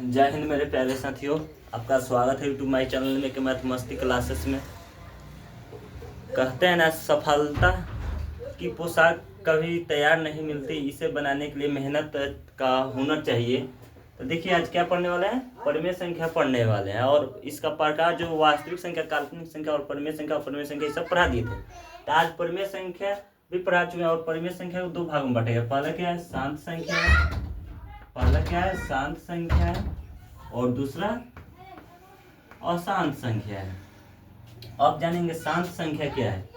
जय हिंद मेरे प्यारे साथियों, आपका स्वागत है यूट्यूब माई चैनल में कि मैथ मस्ती क्लासेस में। कहते हैं ना, सफलता की पोशाक कभी तैयार नहीं मिलती, इसे बनाने के लिए मेहनत का हुनर चाहिए। तो देखिए आज क्या पढ़ने वाले हैं, परिमेय संख्या पढ़ने वाले हैं। और इसका प्रकार जो वास्तविक संख्या, काल्पनिक संख्या और परिमेय संख्या ये सब पढ़ा दिए थे। तो आज परिमेय संख्या भी पढ़ा चुके हैं और परिमेय संख्या को दो भागों में बांटेगा। पहला क्या है, शांत संख्या है। पहला क्या है, शांत संख्या है और दूसरा अशांत संख्या है। अब जानेंगे शांत संख्या क्या है।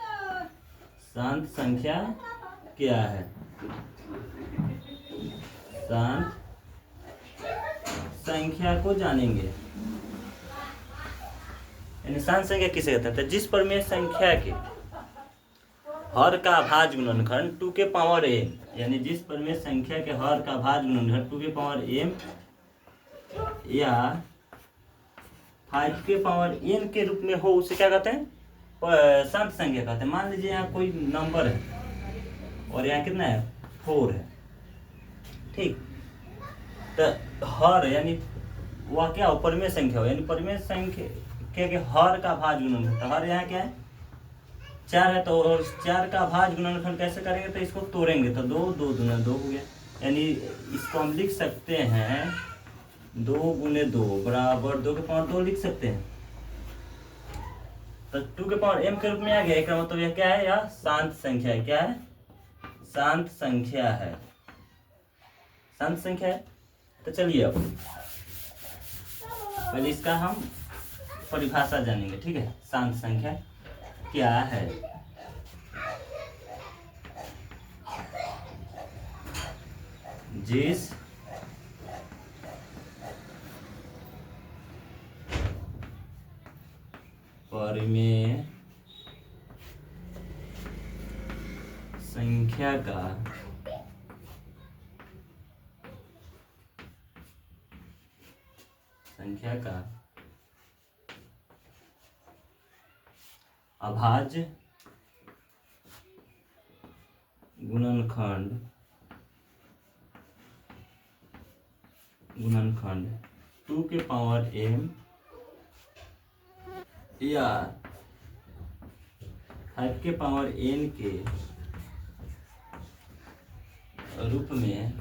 शांत संख्या क्या है, शांत संख्या को जानेंगे। यानी शांत संख्या किसे कहते हैं, तो जिस परिमेय संख्या के हर का भाज्य गुणनखंड 2 के पावर m, यानी जिस परिमेय संख्या के हर का भाज्य गुणनखंड 2 के पावर m या 5 के पावर n के रूप में हो, उसे क्या कहते हैं, शांत संख्या कहते हैं। मान लीजिए यहाँ कोई नंबर है और यहाँ कितना है, 4 है, ठीक। तो हर यानी वह क्या हो, परिमेय संख्या हो, यानी परिमेय संख्या के हर का भाज्य गुणनखंड। तो हर यहाँ क्या है, 4 है। तो और 4 का भाज्य गुणनखंड कैसे करेंगे, तो इसको तोड़ेंगे तो 2 2 दूना 2 हो गया। यानी इसको हम लिख सकते हैं 2 गुने 2 बराबर 2 के पावर 2 लिख सकते हैं। तो 2 के पावर m के रूप में आ गया। इसका मतलब यह क्या है, यह शांत संख्या है। क्या है, शांत संख्या है, शांत संख्या है। तो चलिए अब पहले इसका हम परिभाषा जानेंगे, ठीक है। शांत संख्या क्या है, जिस परिमेय संख्या का अभाज्य गुणनखंड 2 के पावर m या 5 के पावर n के रूप में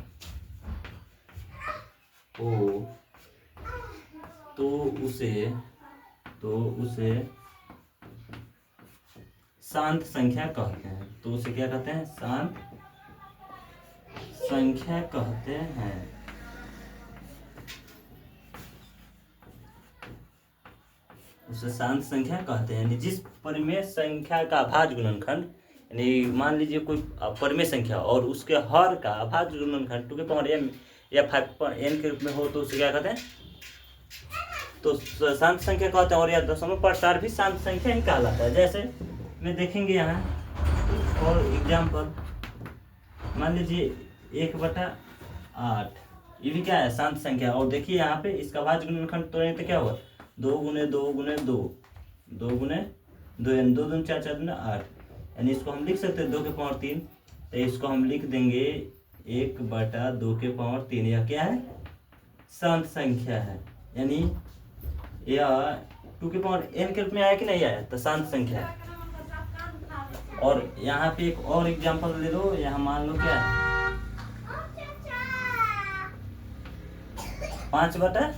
हो, तो उसे शांत संख्या कहते हैं। तो उसे क्या कहते हैं, शांत संख्या कहते हैं। उसे शांत संख्या कहते हैं। यानी जिस परिमेय संख्या का अभाज्य गुणनखंड, यानी मान लीजिए कोई परिमेय संख्या और उसके हर का अभाज्य गुणनखंड 2 के पावर m या 5 के पावर n के रूप में हो, तो उसे क्या कहते हैं, तो शांत संख्या कहते हैं। और यह दशमलव प्रसार भी शांत संख्या ही कहलाता है। जैसे में देखेंगे यहाँ और एग्जाम्पल, मान लीजिए 1/8, ये भी क्या है, शांत संख्या। और देखिए यहाँ पे इसका भाज्य गुणनखंड तोड़ेंगे तो क्या होगा, 2 गुने 2 गुने 2 2 गुने 2 यानी 2 दूनी 4 4 दूनी 8। यानी इसको हम लिख सकते हैं 2 के पावर 3। तो इसको हम लिख देंगे 1/2 के पावर 3। यह क्या है, शांत संख्या है। यानी यह 2 के पावर n के रूप में आया कि नहीं आया, तो शांत संख्या है। और यहाँ पे एक और एग्जांपल ले लो। यहाँ मान लो क्या है, 5/30 है,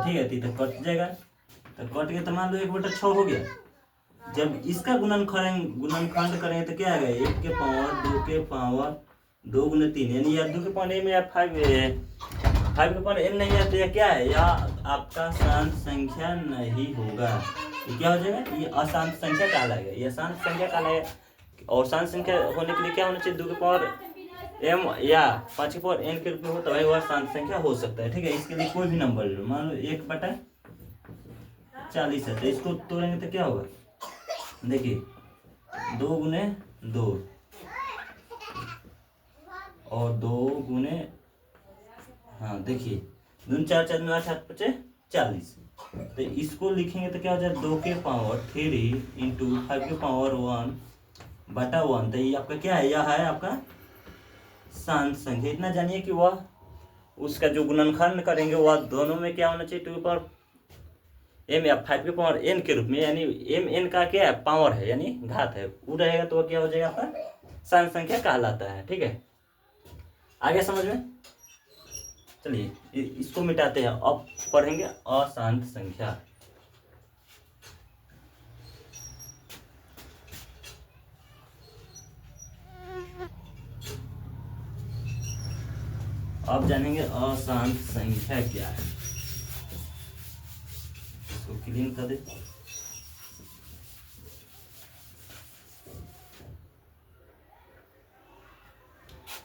ठीक है। 30 कट जाएगा, तो कट गया तो मान लो 1/6 हो गया। जब इसका गुणनखंड करेंगे तो क्या आ गया, 1 के पावर 2 के पावर 2 गुने 3, यानी यह 2 के पावर m या 5 के पावर n नहीं है, तो यह क्या है, यह आपका शांत संख्या नहीं होगा। ये क्या हो जाएगा, ये अशांत संख्या कहलाएगा, यह शांत संख्या कहलाएगा। और शांत संख्या होने के लिए क्या होना चाहिए, 2 के पावर m या 5 के पावर n के रूप में हो, तो वह शांत संख्या हो सकता है, ठीक है। इसके लिए कोई भी नंबर ले लो, मान लो 1/40 है। तो इसको तोड़ेंगे तो क्या होगा, देखिए 2 गुने 2 और 2 गुने, हाँ देखिए 2 4 4 8 8 5 40। तो इसको लिखेंगे तो क्या हो जाए, 2 के पावर 3 इंटू 5 के पावर 1 बटा 1, तो ये आपका क्या है, यह है आपका शांत संख्या। इतना जानिए कि वह उसका जो गुणनखंड करेंगे वह दोनों में क्या होना चाहिए, 2m या 5n के रूप में, यानी mn का क्या है, पावर है यानी घात है, वो रहेगा तो वह क्या हो जाएगा आपका शांत संख्या कहलाता है। ठीक है, आगे समझ में। चलिए इसको मिटाते हैं, अब पढ़ेंगे अशांत संख्या। अब जानेंगे अशांत संख्या क्या है। इसको क्लीन कर दे।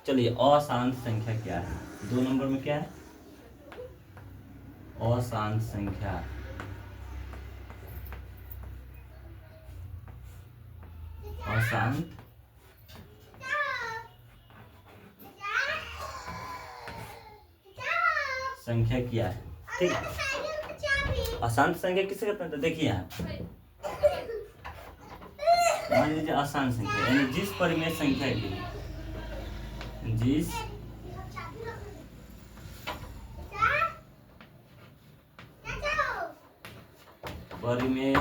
चलिए अशांत संख्या क्या है, 2 नंबर में क्या है, अशांत संख्या। अशांत संख्या क्या है, ठीक है। अशांत संख्या किसे कहते हैं, तो देखिए यहाँ मान लीजिए अशांत संख्या यानी जिस परिमेय संख्या की, जिस परिमेय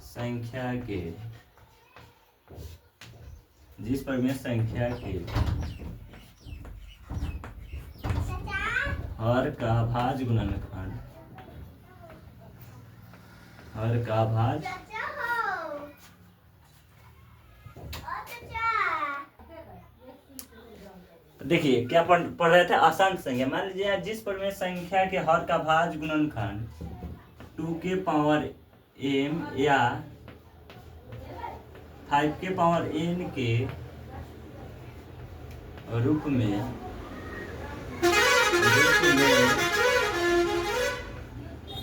संख्या के, जिस परिमेय संख्या के हर का भाज गुणनखंड, हर का भाज देखिए क्या पढ़ रहे थे, अशांत संख्या। मान लीजिए जिस परिमेय संख्या के हर का भाज गुणनखंड 2 के पावर m या 5 के पावर n के रूप में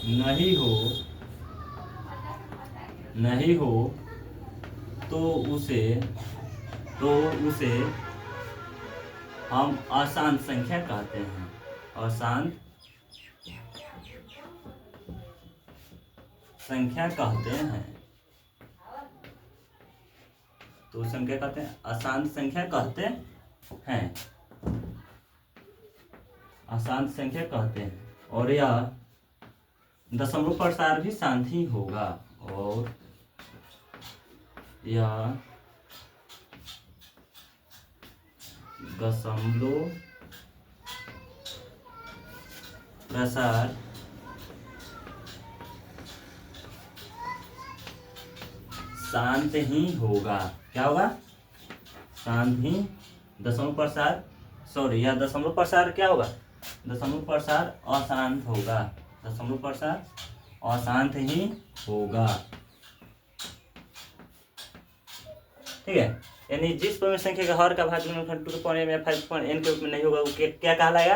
नहीं हो तो उसे हम अशांत संख्या कहते हैं। अशांत संख्या कहते हैं, तो संख्या कहते हैं, अशांत संख्या कहते हैं, अशांत संख्या कहते हैं। और यह दशमलव प्रसार भी शांत ही होगा, और यह दशमलव प्रसार शांत ही होगा। क्या होगा, शांत ही, दशमलव प्रसार सॉरी या दशमलव प्रसार क्या होगा, दशमलव प्रसार अशांत होगा, दशमलव प्रसार अशांत ही होगा। ठीक है, यानी जिस परिमेय संख्या का हर का भाज गुणनखंड 2 के पावर m या 5 के पावर n के रूप में नहीं होगा, वो क्या कहलाएगा,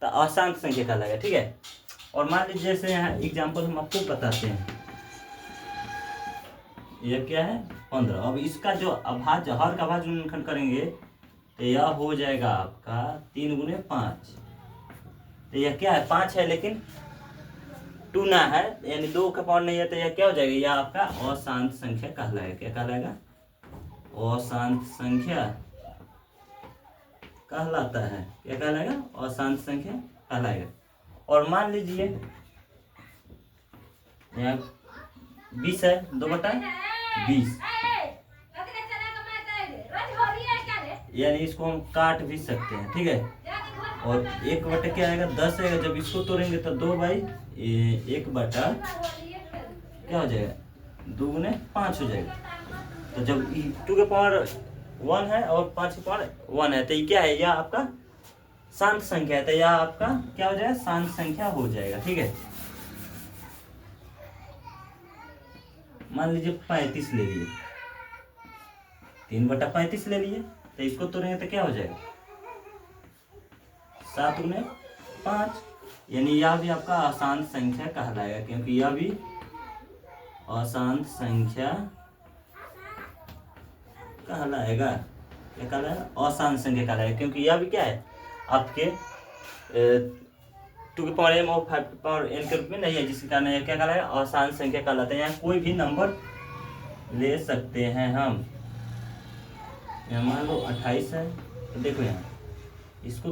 तो अशांत संख्या कहलाएगा। ठीक है, और मान लीजिए जैसे यहाँ एग्जाम्पल हम आपको बताते हैं, यह क्या है 15। अब इसका जो अभाज्य हर का भाज गुणनखंड करेंगे तो यह हो जाएगा आपका 3 गुणे 5। तो यह क्या है, 5 है लेकिन 2 ना है, यानी 2 का पावर नहीं है, तो यह क्या हो जाएगा, यह आपका अशांत संख्या कहलाएगा। क्या कहलाएगा, अशांत संख्या कहलाता है। क्या कहलाएगा, अशांत संख्या कहलाएगा। और मान लीजिए यहाँ 20 है, 2/20, यानी इसको हम काट भी सकते हैं। ठीक है, और 1 क्या आएगा, 10 आएगा। जब इसको तोड़ेंगे तो 2/1 क्या हो जाएगा, 2 गुने 5 हो जाएगा। तो जब 2 के पावर 1 है और 5 के पावर 1 है, तो ये क्या है, यह आपका शांत संख्या है, तो यह आपका क्या हो जाएगा, शांत संख्या हो जाएगा। ठीक है, मान लीजिए 35 ले लिए, 3/35 ले लिए, तो इसको तोड़ेंगे तो क्या हो जाएगा, 7 गुने 5, यानी यह भी आपका अशांत संख्या कहलाएगा, क्योंकि यह भी अशांत संख्या कहलाएगा। क्या कहलाएगा, अशांत संख्या कहलाएगा, क्योंकि यह भी क्या है, आपके टू की पावर m और 5 की पावर n के रूप में नहीं है, जिसके कारण यह क्या कहलाएगा, आसान संख्या कहलाता है। यहाँ कोई भी नंबर ले सकते हैं हम। यहाँ मान लो 28 है, तो देखो यहाँ इसको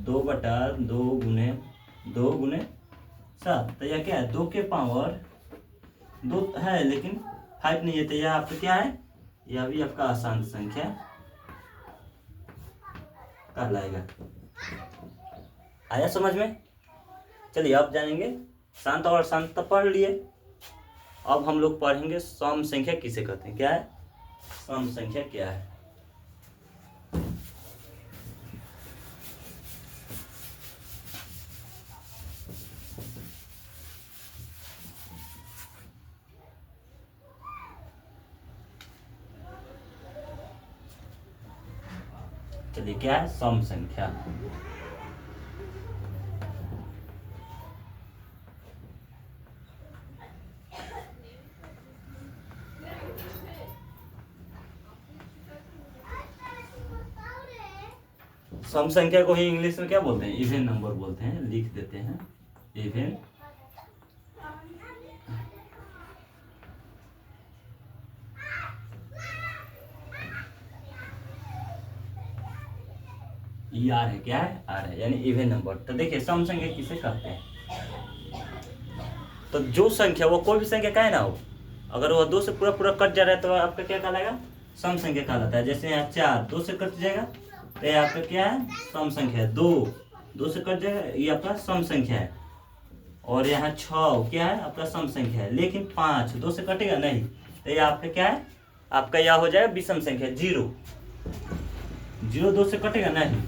2/2 गुने 2 गुने 7, तो यह क्या है, 2 के पावर 2 है लेकिन 5 नहीं है, तो यह आपका क्या है, यह भी आपका आसान संख्या कहलाएगा। आया समझ में? चलिए अब जानेंगे, शांत और अशांत पढ़ लिए। अब हम लोग पढ़ेंगे सम संख्या किसे कहते हैं। क्या है सम संख्या, क्या है? चलिए क्या है सम संख्या? सम संख्या को ही इंग्लिश में क्या बोलते हैं, इवन नंबर बोलते हैं। लिख देते हैं इवन आर है। क्या है? आर है, यानी इवन नंबर। तो देखिए सम संख्या किसे कहते हैं, तो जो संख्या वो कोई भी संख्या का है ना हो, अगर वो 2 से पूरा पूरा कट जा रहा है तो आपका क्या कहलाएगा, सम संख्या कहलाता है। जैसे यहाँ 4 2 से कट जाएगा तो ये आपका क्या है, सम संख्या है। 2 से कट जाएगा, ये आपका सम संख्या है। और यहाँ 6 क्या है, आपका सम संख्या है। लेकिन 5 2 से कटेगा नहीं, तो ये आपका क्या है, आपका यह हो जाएगा विषम संख्या। 0 2 से कटेगा नहीं,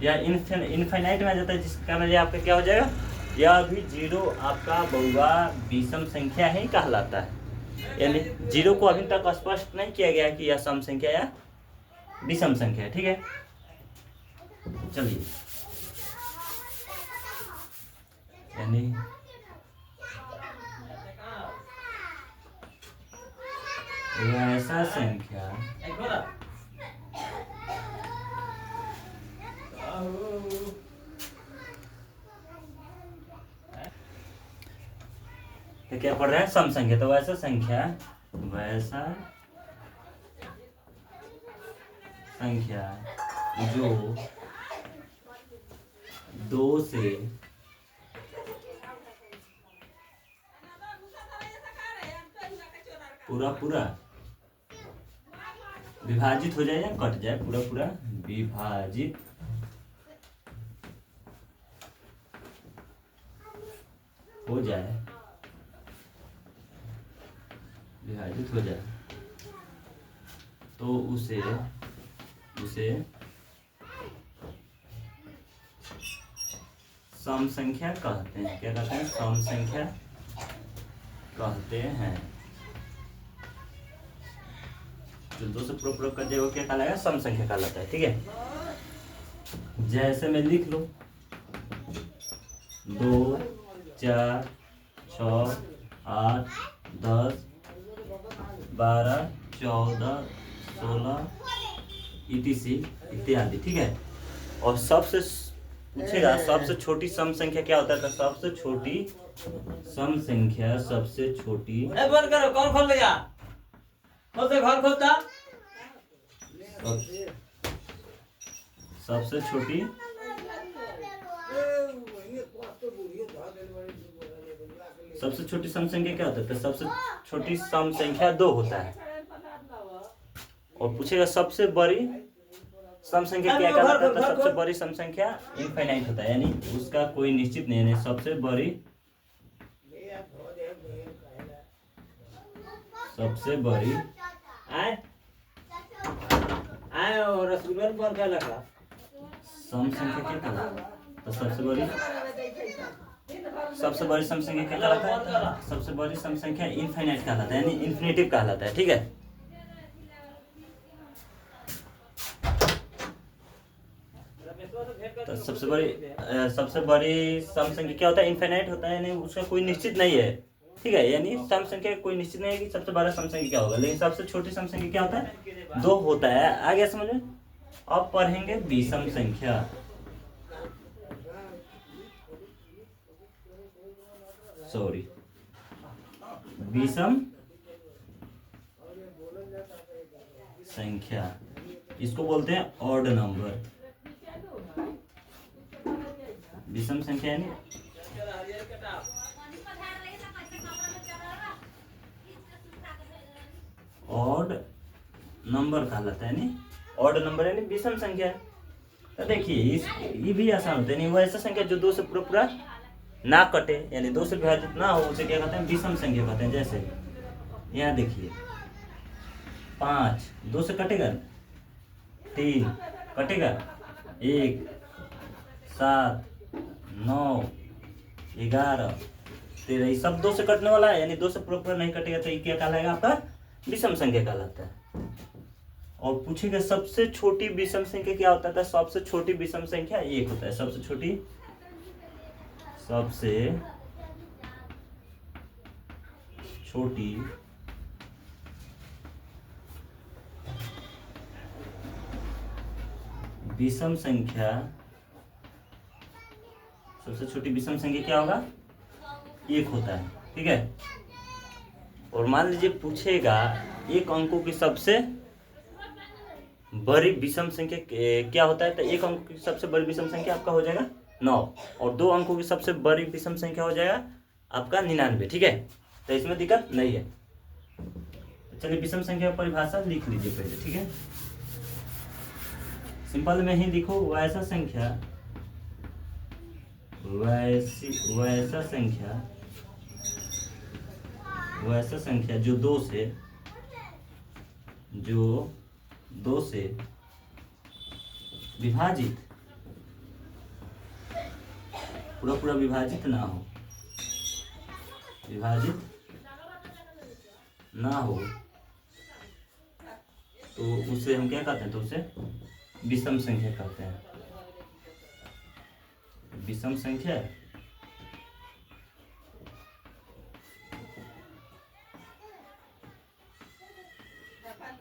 या इनफाइनाइट में आ जाता है, जिसके कारण ये आपका क्या हो जाएगा, यह भी 0 आपका बहुआ विषम संख्या ही कहलाता है। यानी 0 को अभी तक स्पष्ट नहीं किया गया कि यह सम संख्या या विषम संख्या है। ठीक है, चलिए यानी ऐसा संख्या तो क्या पढ़ रहे हैं, सम संख्या। तो वैसा संख्या जो 2 से पूरा विभाजित हो जाए या कट जाए, पूरा विभाजित हो जाए, तो उसे सम संख्या कहते हैं। क्या कहते हैं, सम संख्या कहते हैं। जो 2 से पूरा कर जाए वो क्या कहलाएगा, सम संख्या कहलाता है। ठीक है, जैसे मैं लिख लूं 2 4 6 8 10 12 14 16 इत्यादि। ठीक है, और सबसे पूछेगा सबसे छोटी सम संख्या क्या होता है, तो सबसे छोटी सम संख्या, सबसे छोटी बंद करो, कौन खोल गया, घर खोलता, सबसे छोटी सम संख्या क्या होता है, तो सबसे छोटी सम संख्या 2 होता है। और पूछेगा सबसे बड़ी सम संख्या क्या कहलाता है, तो सबसे बड़ी सम संख्या इनफाइनाइट होता है, यानी उसका कोई निश्चित नहीं है। सबसे बड़ी सम संख्या क्या कहलाता है, तो सबसे बड़ी सम संख्या क्या कहलाता है, सबसे बड़ी सम संख्या इनफाइनाइट कहलाता है, यानी इन्फिनेटिव कहलाता है। ठीक है, तो सबसे बड़ी सम संख्या क्या होता है, इनफाइनाइट होता है, यानी उसका कोई निश्चित नहीं है। ठीक है, यानी सम संख्या कोई निश्चित नहीं है कि सबसे बड़ा सम संख्या क्या होगा, लेकिन सबसे छोटी सम संख्या क्या होता है, 2 होता है। आ गया समझ में? अब पढ़ेंगे विषम संख्या। सॉरी, विषम संख्या, इसको बोलते हैं ऑड नंबर। विषम संख्या यानी ऑड नंबर कहलाता है, यानी ऑड नंबर यानी विषम संख्या। तो देखिए ये भी आसान होता है, यानी वो ऐसा संख्या जो दो से पूरा पूरा ना कटे, यानी दो से विभाजित ना हो, उसे क्या कहते हैं, विषम संख्या कहते हैं। जैसे यहाँ देखिए 5 2 से कटेगा, 3 कटेगा, 1 7 9 11 13, ये सब 2 से कटने वाला है, यानी 2 से पूरा पूरा नहीं कटेगा, तो ये क्या कहलाएगा, आपका विषम संख्या कहलाता है। और पूछेगा सबसे छोटी विषम संख्या क्या होता है, सबसे छोटी विषम संख्या 1 होता है। सबसे छोटी, सबसे छोटी विषम संख्या, सबसे छोटी विषम संख्या क्या होगा, 1 होता है। ठीक है। और मान लीजिए पूछेगा एक अंकों की सबसे बड़ी विषम संख्या क्या होता है, तो एक अंक की सबसे बड़ी विषम संख्या आपका हो जाएगा 9, और 2 अंकों की सबसे बड़ी विषम संख्या हो जाएगा आपका 99। ठीक है, तो इसमें दिक्कत नहीं है। तो चलिए विषम संख्या परिभाषा लिख लीजिए पहले। ठीक है, सिंपल में ही लिखो, वैसा संख्या, वैसा संख्या जो दो से विभाजित, पूरा विभाजित ना हो, तो उसे हम क्या कहते हैं, तो उसे विषम संख्या कहते हैं। विषम संख्या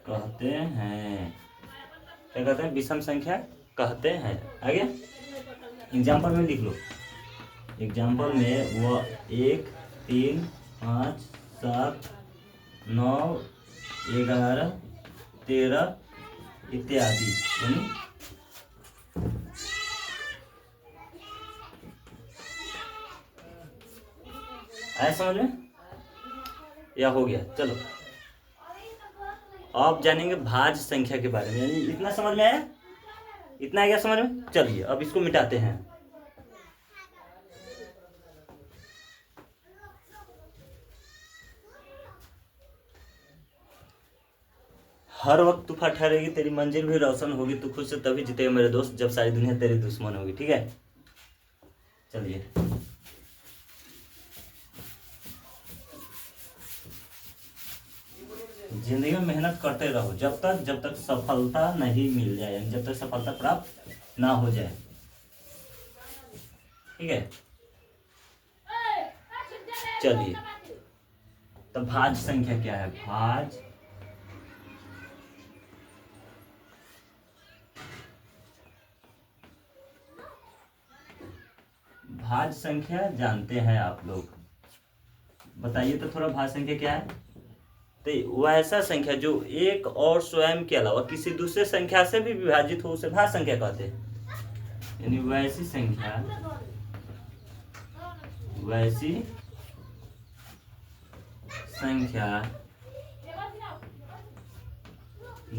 कहते हैं, क्या कहते हैं, विषम संख्या कहते हैं। आगे एग्जाम्पल में लिख लो। एग्जाम्पल में वो 1 3 5 7 9 11 13 इत्यादि, यानी आया समझ में, या हो गया। चलो अब जानेंगे भाज्य संख्या के बारे में, यानी इतना समझ में आया, इतना आ गया समझ में। चलिए अब इसको मिटाते हैं। हर वक्त तू फटा रहेगी, तेरी मंजिल भी रोशन होगी, तू खुद से तभी जीतेगा मेरे दोस्त, जब सारी दुनिया तेरी दुश्मन होगी। ठीक है, चलिए जिंदगी में मेहनत करते रहो जब तक सफलता नहीं मिल जाए, यानी जब तक सफलता प्राप्त ना हो जाए। ठीक है, चलिए तो भाज्य संख्या क्या है, भाज्य संख्या जानते हैं आप लोग, बताइए तो थोड़ा भाज्य संख्या क्या है। तो वैसा संख्या जो एक और स्वयं के अलावा किसी दूसरे संख्या से भी विभाजित हो, उसे भाज्य संख्या कहते हैं। यानी वैसी संख्या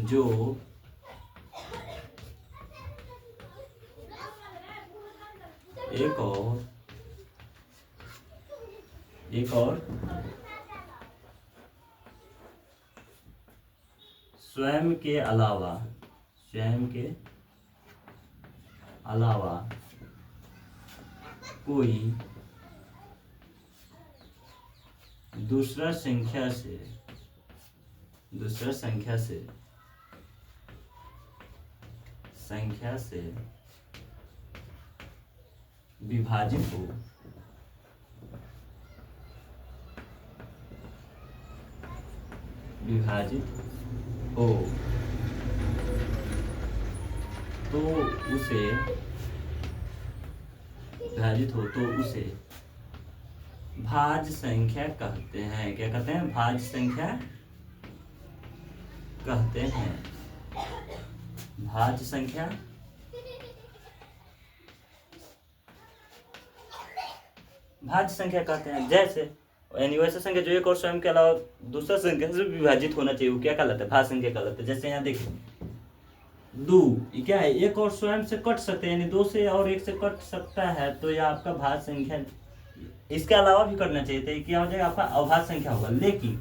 जो एक और स्वयं के अलावा कोई दूसरा संख्या से विभाजित हो तो उसे भाज्य संख्या कहते हैं। क्या कहते हैं? भाज्य संख्या कहते हैं। भाज्य संख्या भाज्य संख्या कहते हैं। जैसे यानी वैसे संख्या जो एक और स्वयं के अलावा दूसरा संख्या से विभाजित होना चाहिए, वो क्या कहलाता है? भाज्य संख्या कहलाता है। जैसे यहाँ देखिए 2, ये क्या है? एक और स्वयं से कट सकते हैं, यानी 2 से और 1 से कट सकता है, तो यह आपका भाज्य संख्या। इसके अलावा भी करना चाहिए, तो ये क्या हो जाएगा? आपका अभाज्य संख्या होगा। लेकिन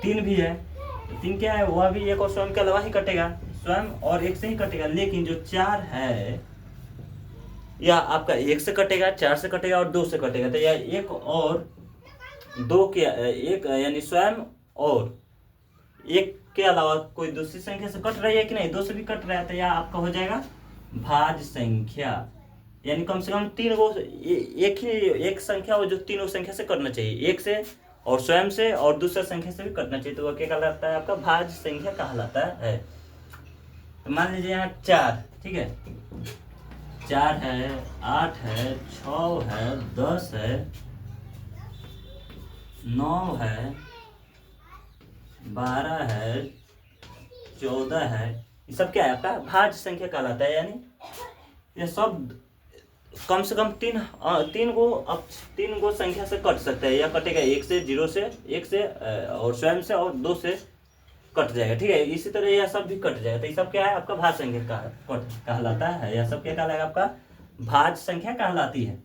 3 भी है, तो 3 क्या है? वह भी एक और स्वयं के अलावा ही कटेगा, स्वयं और 1 से ही कटेगा। लेकिन जो 4 है यह आपका 1 से कटेगा, 4 से कटेगा और 2 से कटेगा। तो यह 1 और 2 के एक यानी स्वयं और 1 के अलावा कोई दूसरी संख्या से कट रही है कि नहीं? 2 से भी कट रहा है, तो यह आपका हो जाएगा भाज्य संख्या। यानी कम से कम 3 गो एक संख्या हो जो 3 संख्या से कटना चाहिए, 1 से और स्वयं से और दूसरा संख्या से भी कटना चाहिए, तो वह क्या कहलाता है? आपका भाज्य संख्या कहलाता है। तो मान लीजिए यहाँ 4, ठीक है, 4 है, 8 है, 6 है, 10 है, 9 है, 12 है, 14 है। ये सब क्या है? आपका भाज्य संख्या कहलाता है। यानी ये सब कम से कम 3 गो संख्या से कट सकता है। या कटेगा 1 से, 0 से, 1 से और स्वयं से और 2 से कट जाएगा, ठीक है। इसी तरह यह सब भी कट जाएगा, तो ये सब क्या है? आपका भाज्य संख्या कहलाता है। यह सब क्या कहलाएगा? आपका भाज्य संख्या कहलाती है।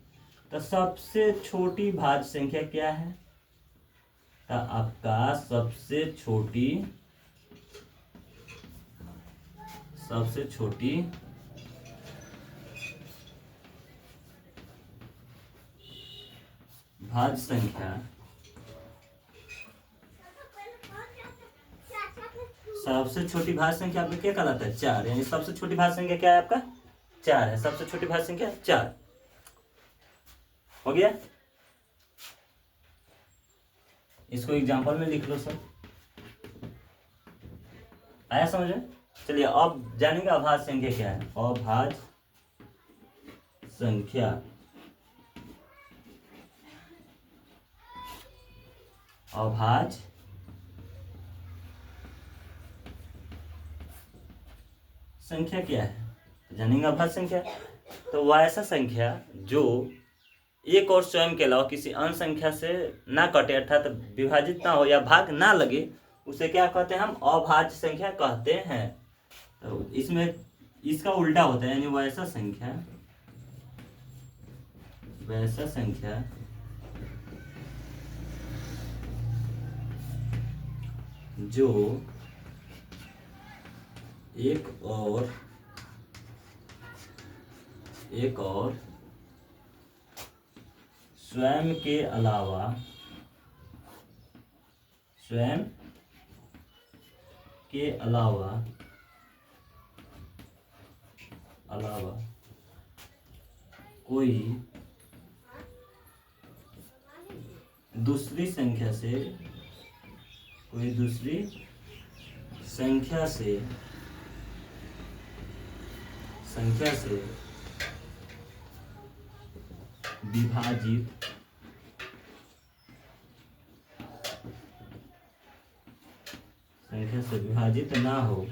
तो सबसे छोटी भाज्य संख्या क्या है? तो आपका सबसे छोटी भाज्य संख्या आपका क्या कहलाता है? 4। यानी सबसे छोटी भाज्य संख्या क्या है? आपका 4 है। सबसे छोटी भाज्य संख्या 4 हो गया। इसको एग्जांपल में लिख लो सब। आया समझ में? चलिए अब जानेंगे अभाज्य संख्या क्या है। अभाज्य संख्या क्या है? जानेंगे अभाज्य संख्या। तो वह ऐसा संख्या जो एक और स्वयं के अलावा किसी अन्य संख्या से ना कटे, अर्थात विभाजित ना हो या भाग ना लगे, उसे क्या कहते हैं? हम अभाज्य संख्या कहते हैं। तो इसमें इसका उल्टा होता है, यानी वैसा संख्या जो एक और स्वयं के अलावा कोई दूसरी संख्या से विभाजित ना हो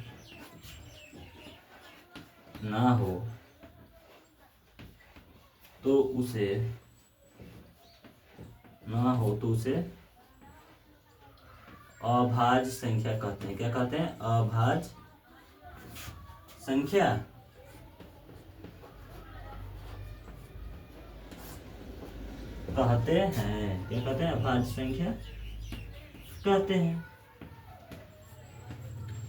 तो उसे अभाज्य संख्या कहते हैं। क्या कहते हैं? अभाज्य संख्या। कहते हैं। क्या कहते हैं? अभाज्य संख्या कहते हैं।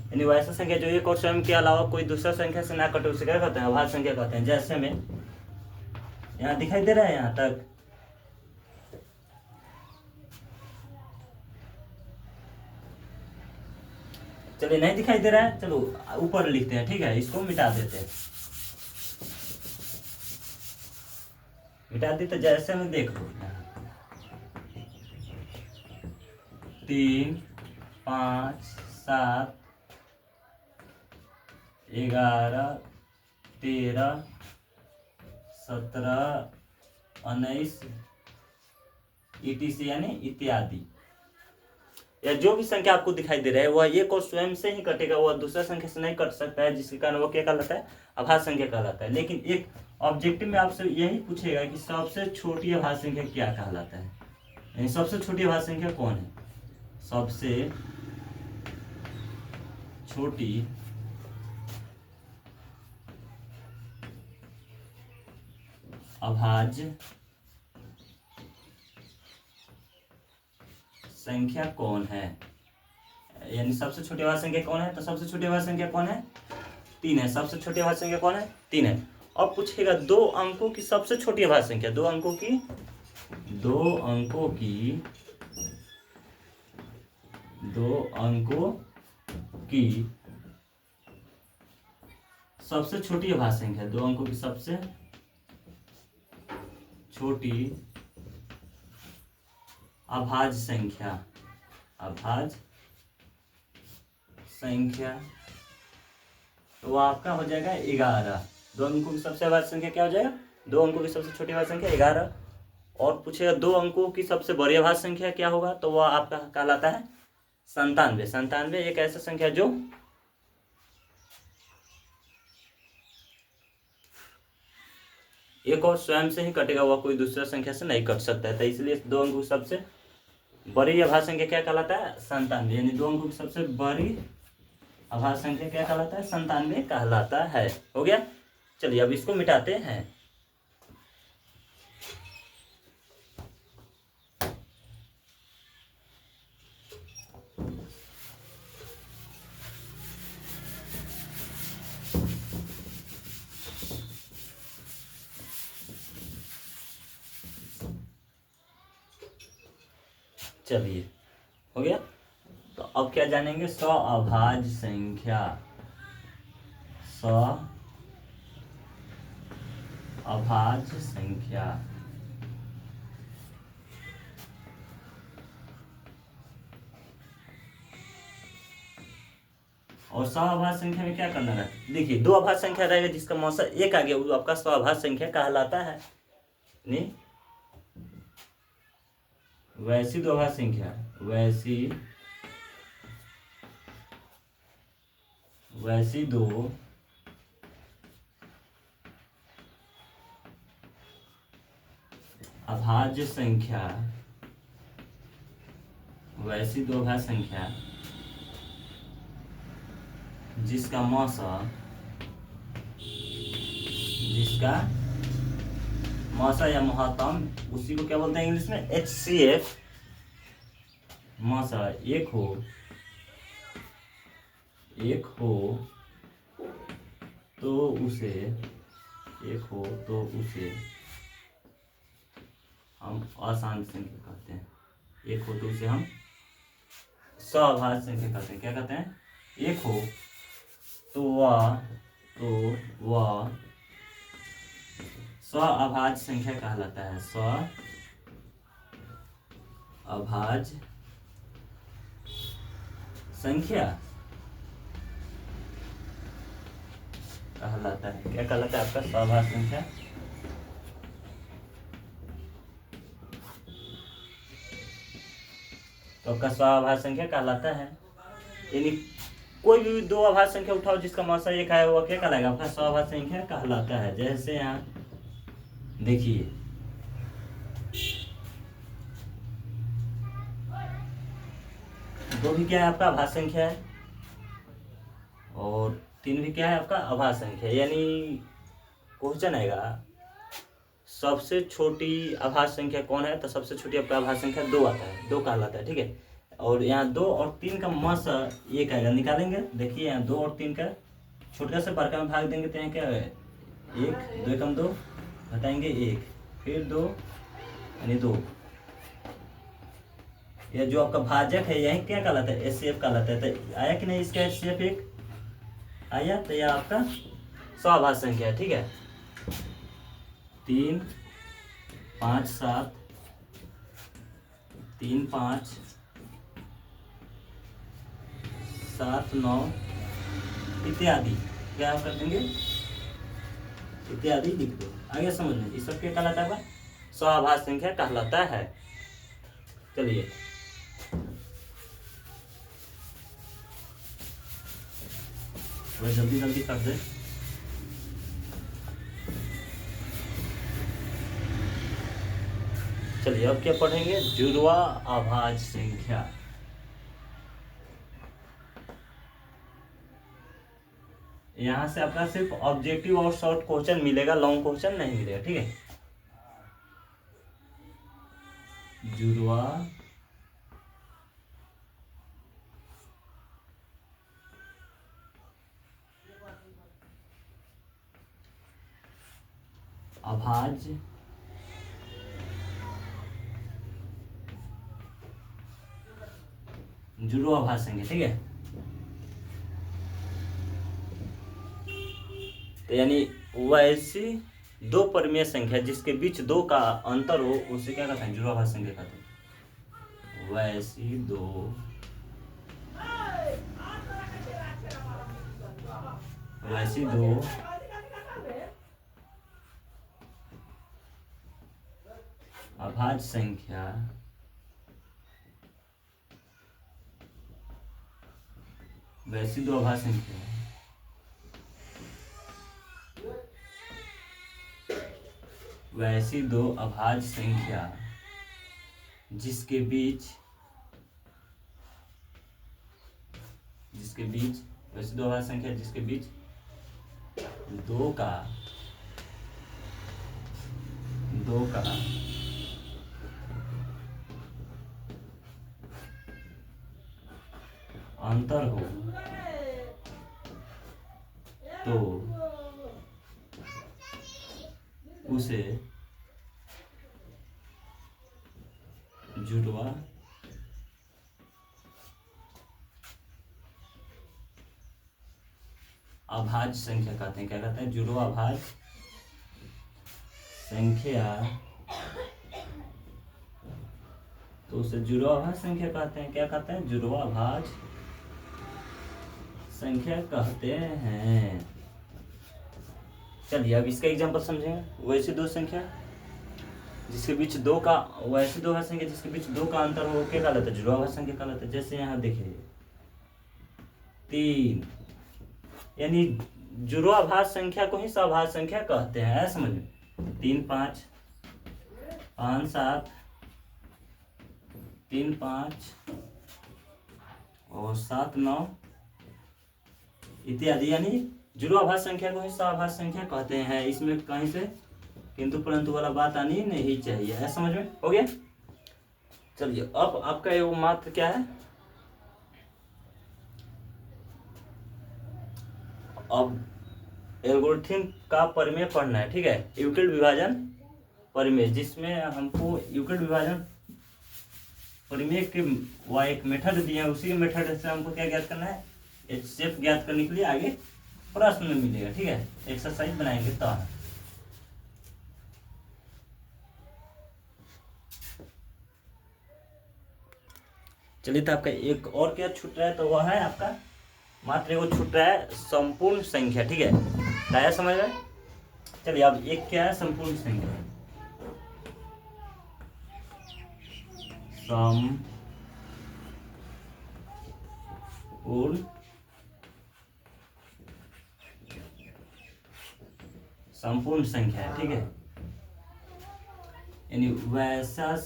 यानी वैसा संख्या जो एक और स्वयं के अलावा कोई दूसरा संख्या से ना कटे, उसे क्या कहते हैं? अभाज्य संख्या कहते हैं। जैसे में यहाँ दिखाई दे रहा है, यहाँ तक चलिए नहीं दिखाई दे रहा है, चलो ऊपर लिखते हैं, ठीक है। इसको मिटा देते हैं, मिटा दी। तो जैसे में देख लो 3, 5, 7, 11, 13, 17, 19, ETC यानी इत्यादि, या जो भी संख्या आपको दिखाई दे रहा है वह एक और स्वयं से ही कटेगा, वह दूसरा संख्या से नहीं कट सकता है, जिसके कारण वो क्या कहलाता है, अभाज्य संख्या कहलाता है। लेकिन एक ऑब्जेक्टिव में आपसे यही पूछेगा कि सबसे छोटी अभाज्य संख्या क्या कहलाता है, यानी सबसे छोटी अभाज्य संख्या कौन है, सबसे छोटी अभाज्य संख्या कौन है, यानी सबसे छोटी अभाज्य संख्या कौन है, तो सबसे छोटी अभाज्य संख्या कौन है, 3 है। सबसे छोटी अभाज्य संख्या कौन है, 3 है। अब पूछेगा 2 अंकों की सबसे छोटी अभाज्य संख्या, 2 अंकों की सबसे छोटी अभाज्य संख्या, 2 अंकों की सबसे छोटी अभाज्य संख्या तो वो आपका हो जाएगा 11। 2 अंकों की सबसे अभाज्य संख्या क्या हो जाएगा, 2 अंकों की सबसे छोटी अभाज्य संख्या 11। और पूछेगा 2 अंकों की सबसे बड़ी अभाज्य संख्या क्या होगा, तो वह आपका कहलाता है 97। 97 एक ऐसा संख्या जो एक और स्वयं से ही कटेगा, वह कोई दूसरा संख्या से नहीं कट सकता है। तो इसलिए 2 अंकों की सबसे बड़ी अभाज्य संख्या क्या कहलाता है, 97, यानी 2 अंकों की सबसे बड़ी अभाज्य संख्या क्या कहलाता है, 97 कहलाता है। हो गया, चलिए अब इसको मिटाते हैं। चलिए हो गया, तो अब क्या जानेंगे, अभाज्य संख्या, अभाज्य संख्या। और अभाज्य संख्या में क्या करना है, देखिए 2 अभाज्य संख्या रहेगा जिसका मौसा 1 आ गया, वो आपका अभाज्य संख्या कहलाता है। नहीं, वैसी 2 अभाज्य संख्या, वैसी 2 अभाज्य संख्या, वैसी 2 अभाज्य संख्या जिसका मौसा या महत्तम, उसी को क्या बोलते हैं इंग्लिश में, HCF, मौसा 1 हो तो उसे हम अशांत संख्या कहते हैं। 1 हो तो उसे हम अभाज्य संख्या कहते हैं। क्या कहते हैं, 1 हो तो वह अभाज्य संख्या कहलाता है, अभाज्य संख्या कहलाता है। क्या कहलाता है आपका, अभाज्य संख्या। तो आपका अभाज्य संख्या कहलाता है, यानी कोई भी 2 अभाज्य संख्या उठाओ जिसका मौसा 1 आया, हुआ क्या कहलाएगा, आपका अभाज्य संख्या कहलाता है। जैसे यहाँ देखिए, दो भी क्या है आपका अभाज्य संख्या है, और 3 भी क्या है आपका अभाज्य संख्या, यानी क्वेश्चन आएगा सबसे छोटी अभाज्य संख्या कौन है, तो सबसे छोटी आपका अभाज्य संख्या 2 आता है, 2 कहलाता है। ठीक है, और यहाँ 2 और 3 का मौसा 1 आएगा, निकालेंगे। देखिए यहाँ 2 और 3 का छोटा से बड़का में भाग देंगे तो यहाँ क्या है, 1, 2 एकम 2, घटाएंगे 1, फिर 2 यानी 2। यह जो आपका भाजक है यही क्या कहलाता है, HCF कहलाता है। तो आया कि नहीं इसका HCF 1 आया, तो यह आपका अभाज्य संख्या है। ठीक है, 3, 5, 7, 3, 5, 7, 9 इत्यादि, क्या कर देंगे, इत्यादि लिख दो। आगे समझ में, इस सब क्या कहलाता है, अभाज्य संख्या कहलाता है। चलिए थोड़ा जल्दी जल्दी कर दे। चलिए अब क्या पढ़ेंगे, जुड़वा अभाज्य संख्या। यहाँ से अपना सिर्फ ऑब्जेक्टिव और शॉर्ट क्वेश्चन मिलेगा, लॉन्ग क्वेश्चन नहीं मिलेगा, ठीक है। जुड़वा अभाज्य जुड़वा अभाज्य संख्या, ठीक है। तो यानी वैसी दो परिमेय संख्या जिसके बीच दो का अंतर हो उसे क्या कहते हैं, जुड़वा अभाज्य संख्या कहते हैं। वैसी दो अभाज्य संख्या वैसी दो अभाज्य संख्या वैसी दो अभाज्य संख्या जिसके बीच वैसी दो अभाज्य संख्या जिसके बीच दो का अंतर हो तो उसे जुड़वा अभाज्य संख्या कहते हैं। क्या कहते हैं, जुड़वा अभाज्य संख्या। तो उसे जुड़वा अभाज्य संख्या कहते हैं। क्या कहते हैं, जुड़वा अभाज्य संख्या कहते हैं। चलिए अब इसका एग्जांपल समझेंगे। वैसी दो संख्या जिसके बीच दो का वैसी दो अभाज्य संख्या जिसके बीच दो का अंतर हो क्या कहलाता है, जुड़वा अभाज्य संख्या कहलाता है। जैसे यहाँ देखिए 3, यानी जुड़वा अभाज्य संख्या को ही सभाज्य संख्या कहते हैं, ऐसा समझ में। 3 5 5 7 3 5 और 7 9 इत्यादि, यानी जुड़वा अभाज्य संख्या को ही सभाज्य संख्या कहते हैं। इसमें कहीं से किंतु परंतु वाला बात आनी नहीं चाहिए, है समझ में, हो गया। चलिए अब आपका ये मात्र क्या है, अब एल्गोरिथम का परिमेय पढ़ना है, ठीक है। यूक्लिड विभाजन परिमेय, जिसमें हमको यूक्लिड विभाजन परिमेय के एक मेथड दिया है, उसी मेथड से हमको क्या ज्ञात करना है, HCF ज्ञात करने के लिए आगे प्रश्न में मिलेगा, ठीक है। एक्सरसाइज बनाएंगे तो चलिए, तो आपका एक और क्या छूट रहा है, तो वह है आपका मात्र एगो छूट रहा है संपूर्ण संख्या, ठीक है। लाया समझ में। चलिए अब एक क्या है, संपूर्ण संख्या। संपूर्ण संख्या है, ठीक है। यानी वैसा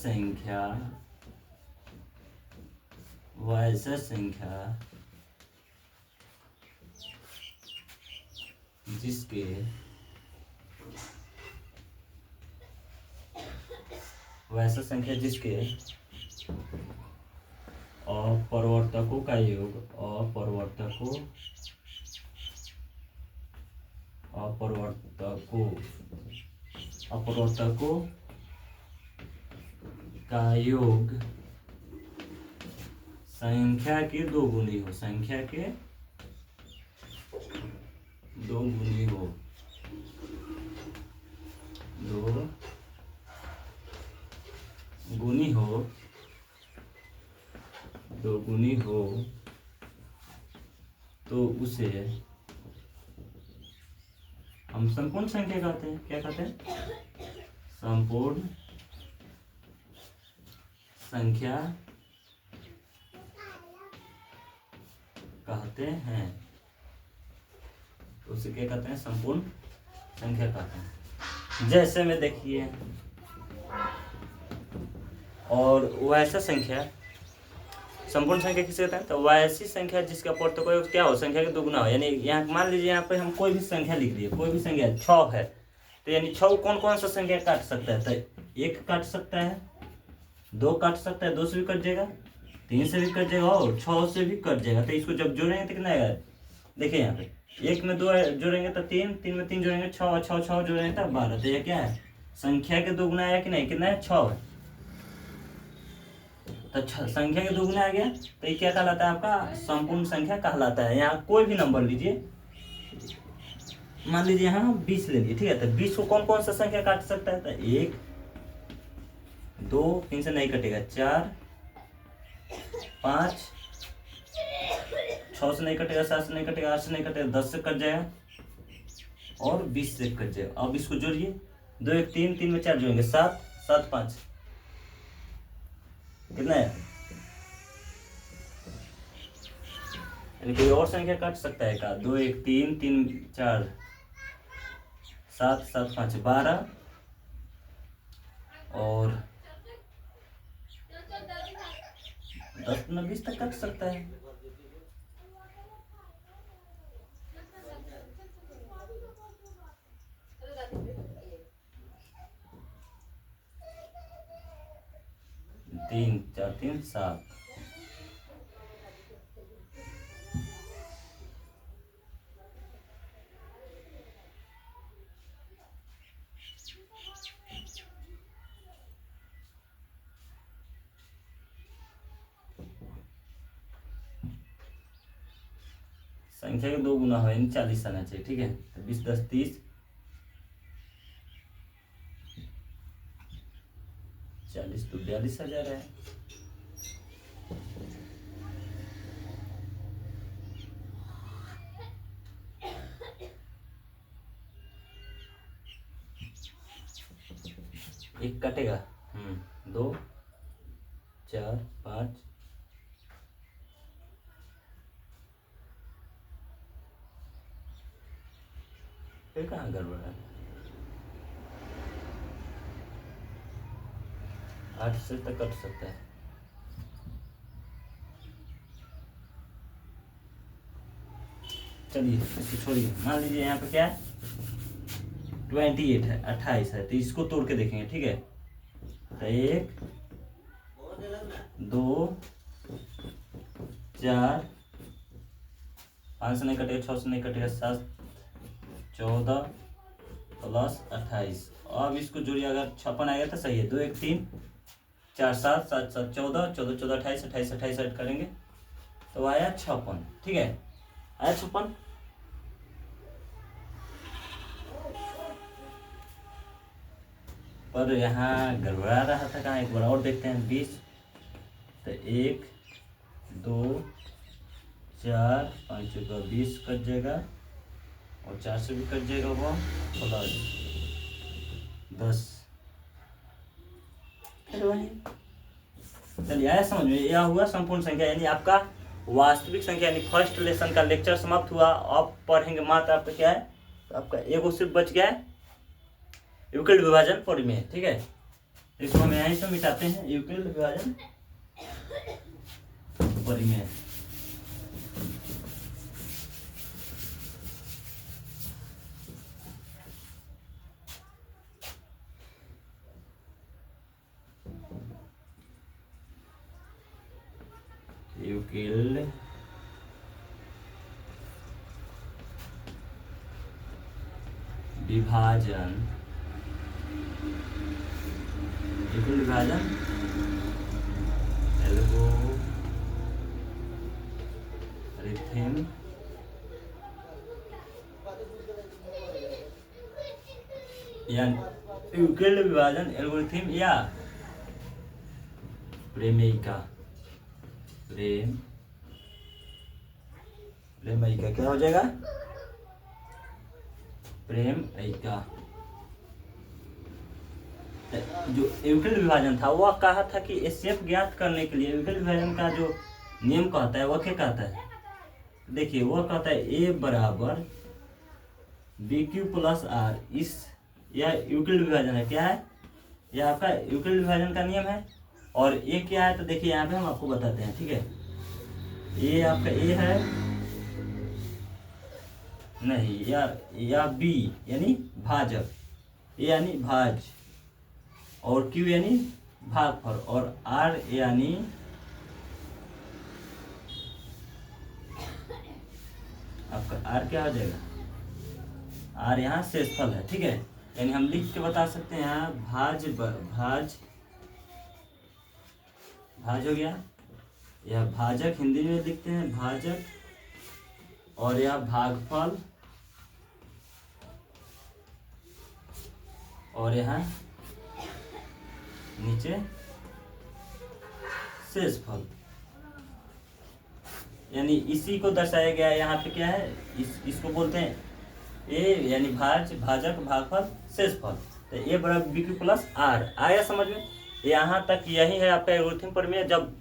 संख्या जिसके अपवर्तकों का योग अपवर्तकों का योग संख्या के दो गुनी हो, दो गुनी हो तो उसे हम संपूर्ण संख्या कहते हैं। क्या कहते हैं, संपूर्ण संख्या कहते हैं। तो उसे क्या कहते हैं? संपूर्ण संख्या कहते हैं। जैसे में देखिए, और वैसा संख्या संपूर्ण संख्या किसे कहते हैं? तो वैसी संख्या जिसका पूर्णांक क्या हो, संख्या के दुगुना हो। यानी यहाँ मान लीजिए यहाँ पे हम कोई भी संख्या लिख दिए, कोई भी संख्या 6 है, तो यानी 6 कौन कौन सा संख्या काट सकता है? तो 1 काट सकता है, 2 काट सकता है, 2 से भी कट जाएगा, 3 से भी कट जाएगा और 6 से भी कट जाएगा। तो इसको जब जोड़ेंगे तो कितना आएगा? देखिए यहाँ पे 1 में 2 जोड़ेंगे तो 3, 3 में 3 जोड़ेंगे 6, 6 6 जोड़ेंगे तो 12। तो यह क्या है? संख्या के दुगुना आया कि नहीं? कितना है? 6 है। तो संख्या के दुगुना आ गया, तो ये क्या कहलाता है? आपका संपूर्ण संख्या कहलाता है। यहाँ कोई भी नंबर लीजिए, मान लीजिए यहाँ 20 ले लीजिए, ठीक है? तो 20 को कौन कौन सा संख्या काट सकता है? तो 1 2, 3 से नहीं कटेगा, 4 5, 6 से नहीं कटेगा, 7 से नहीं कटेगा, 8 से नहीं कटेगा, 10 से कट जाएगा और 20 से कट जाएगा। अब इसको जोड़िए, 2 1 3, 3 में 4 जोड़ेंगे 7, 7 5 कितना है? यानी कोई और संख्या काट सकता है का? 2 1 3, 3 4 7 7 5 12 और 10 में 20 तक कट सकता है। तीन 4 3 7। संख्या के 2 गुना हो, यानी 40 आना चाहिए, ठीक है? तो 20 10 30, 40 तो 42,000 है। एक कटेगा, 2 4 5, फिर कहाँ गड़बड़ है? 8 से तक कट सकता है। चलिए इसको छोड़िए, मान लीजिए यहाँ पे क्या है? 28 है, 28 है, तो इसको तोड़ के देखेंगे, ठीक है? तो 1 2 4, 5 से नहीं कटेगा, 6 से नहीं कटेगा, 7 14 प्लस 28। अब इसको जोड़िए, अगर 56 आएगा तो सही है। 2 1 3 4 7 7 7 14 14 14 28 28 28 ऐड करेंगे तो आया 56, ठीक है? आया 56। पर यहाँ गड़बड़ा रहा था कहाँ? एक बार और देखते हैं। 20 तो 1 2 4 5 का 20 कट जाएगा और 4 से भी कट जाएगा, वो प्लस 10। चलिए आया समझ में? यह हुआ संपूर्ण संख्या, यानी आपका वास्तविक संख्या, यानी फर्स्ट लेसन का लेक्चर समाप्त हुआ। अब पढ़ेंगे मात्र आपका क्या है? तो आपका एगो सिर्फ बच गया है, यूक्लिड विभाजन परिमेय, ठीक है? इसको हम यहीं से मिटाते हैं, यूक्लिड विभाजन परिमेय। यूक्लिड विभाजन, यूक्लिड विभाजन एल्गोरिथम या यूक्लिड विभाजन एल्गोरिथम या प्रमेयिका। प्रमेयिका क्या हो जाएगा? प्रमेयिका। जो यूक्लिड विभाजन था वह कहा था कि एचसीएफ ज्ञात करने के लिए यूक्लिड विभाजन का जो नियम कहता है वह क्या कहता है, देखिए वह कहता है ए बराबर बी क्यू प्लस आर। इस यह यूक्लिड विभाजन है, क्या है, यह आपका यूक्लिड विभाजन का नियम है। और ए क्या है, तो देखिए यहाँ पे हम आपको बताते हैं, ठीक है। ए आपका ए है नहीं, या बी यानी भाजक, ए यानी भाज, और क्यू यानी भागफल, और आर यानी आपका आर क्या हो जाएगा, आर यहाँ शेषफल है, ठीक है। यानी हम लिख के बता सकते हैं यहाँ भाज भाज हो गया, यह भाजक हिंदी में लिखते हैं भाजक, और यह भागफल, और यहाँ नीचे शेषफल। यानी इसी को दर्शाया गया है यहाँ पे, क्या है, इसको बोलते हैं ए यानी भाजक भागफल शेषफल। तो ए बराबर बी क्यू प्लस आर, आया समझ में। यहाँ तक यही है आपका एल्गोरिथम प्रमेय। जब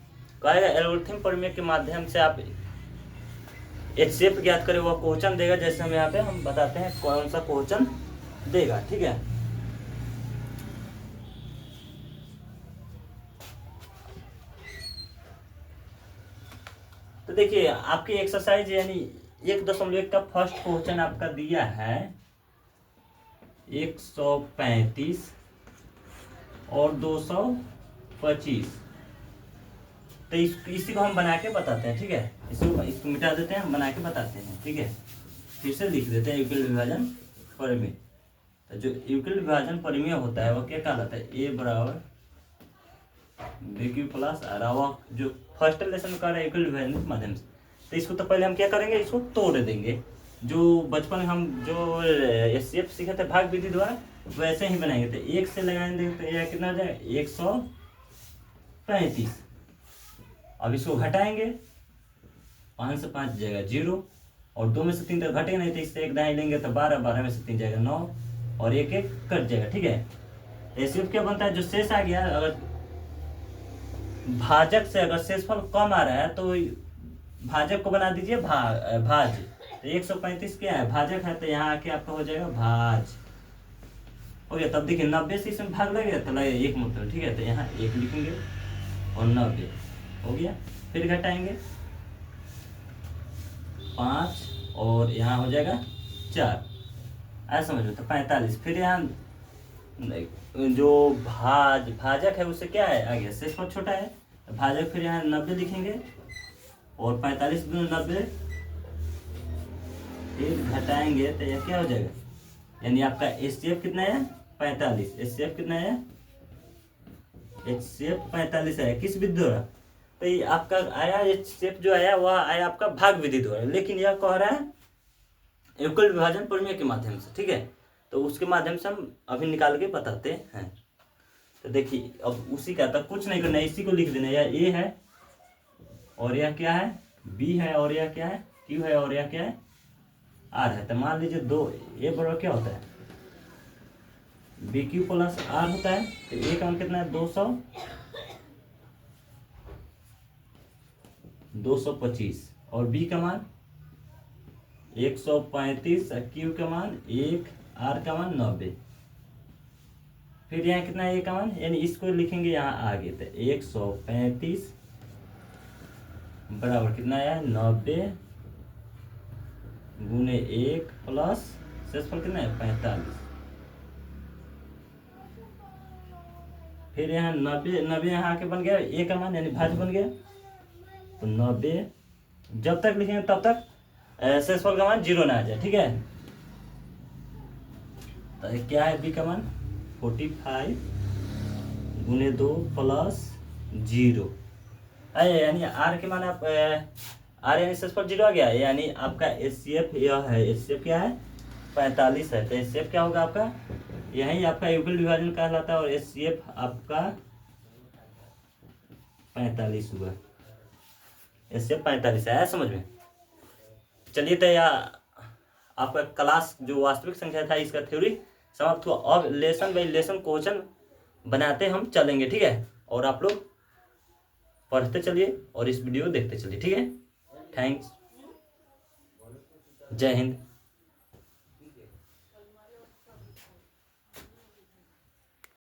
कहेगा एल्गोरिथम प्रमेय के माध्यम से आप एचसीएफ ज्ञात करें, वह क्वेश्चन देगा, जैसे हम यहाँ पे हम बताते हैं कौन सा क्वेश्चन देगा, ठीक है। तो देखिए आपकी एक्सरसाइज यानी 1.1 का फर्स्ट क्वेश्चन आपका दिया है 135 और 225। तो इसी को हम बना के बताते हैं, ठीक है। इसको मिटा देते हैं, हम बना के बताते हैं, ठीक है। फिर से लिख देते हैं यूक्लिड विभाजन प्रमेय। तो जो यूक्लिड विभाजन प्रमेय होता है वह क्या कहलाता है, ए बराबर बी क्यू प्लस आर। वह जो फर्स्ट लेसन कर रहा है यूक्लिड विभाजन के माध्यम से, तो इसको तो पहले हम क्या करेंगे, इसको तोड़ देंगे। जो बचपन में हम जो एचसीएफ सीखे थे भाग विधि द्वारा, वैसे ही बनाएंगे। तो 1 से लगाएंगे तो यह कितना हो जाएगा 135। अब इसको घटाएंगे, 5 से 5 जाएगा 0, और 2 में से 3 तक घटेगा नहीं, तो इससे एक दाएं लेंगे तो 12, 12 में से 3 जाएगा 9, और एक एक कट जाएगा, ठीक है। एचसीएफ क्या बनता है, जो शेष आ गया, अगर भाजक से अगर शेषफल कम आ रहा है तो भाजक को बना दीजिए भाज। तो 135 क्या है, भाजक है, तो यहाँ आके आपका हो जाएगा भाज हो गया। तब देखिए 90 से इसमें भाग लगेगा तो लगेगा 1 मतलब, ठीक है। तो यहाँ 1 लिखेंगे और 90 हो गया। फिर घटाएंगे 5 और यहाँ हो जाएगा 4, ऐसा समझ लो। तो 45। फिर यहाँ जो भाजक है उससे क्या है आ गया, शेषफल छोटा है, तो भाजक फिर यहाँ 90 लिखेंगे, और 45 गुना 90 फिर घटाएंगे तो यह क्या हो जाएगा, यानी आपका एचसीएफ कितना है 45। एचसीएफ कितना है, एचसीएफ 45 है किस विधि द्वारा, तो ये आपका आया एचसीएफ जो आया वह आया आपका भाग विधि द्वारा, लेकिन यह कह रहा है यूक्लिड विभाजन प्रमेय के माध्यम से, ठीक है। तो उसके माध्यम से हम अभी निकाल के बताते हैं। तो देखिए अब उसी का तो कुछ नहीं करना है, इसी को लिख देना है। यह ए है और यह क्या है बी है, और यह क्या है क्यू है, और यह क्या है आर है। तो मान लीजिए 2 ए बराबर क्या होता है बी क्यू प्लस आर होता है। तो ए का मान कितना है 225, और बी का मान 135, क्यू का मान 1, आर का मान 90। फिर यहाँ कितना है ए का मान, यानी इसको लिखेंगे यहाँ आगे। तो 135 बराबर कितना है 90 गुने 1 प्लस शेषफल कितना है 45। फिर यहाँ 90 यहाँ आके बन गया ए का मान, यानी भाज्य बन गया। तो 90 जब तक लिखेंगे तब तक शेषफल का मान 0 ना आ जाए, ठीक है। तो क्या है बी का मान 45 गुने 2 प्लस 0, यानी आर के मान आप आर यानी शेषफल 0 आ गया, यानी आपका एचसीएफ यह है, एचसीएफ क्या है 45 है। तो एचसीएफ क्या होगा आपका, यही आपका यूक्लिड विभाजन कहलाता है, और एचसीएफ आपका 45 हुआ। एचसीएफ 45 है समझ में। चलिए तो यह आपका क्लास जो वास्तविक संख्या था इसका थ्योरी समाप्त हुआ। अब लेसन बाई लेसन क्वेश्चन बनाते हम चलेंगे, ठीक है। और आप लोग पढ़ते चलिए और इस वीडियो देखते चलिए, ठीक है। थैंक्स, जय हिंद।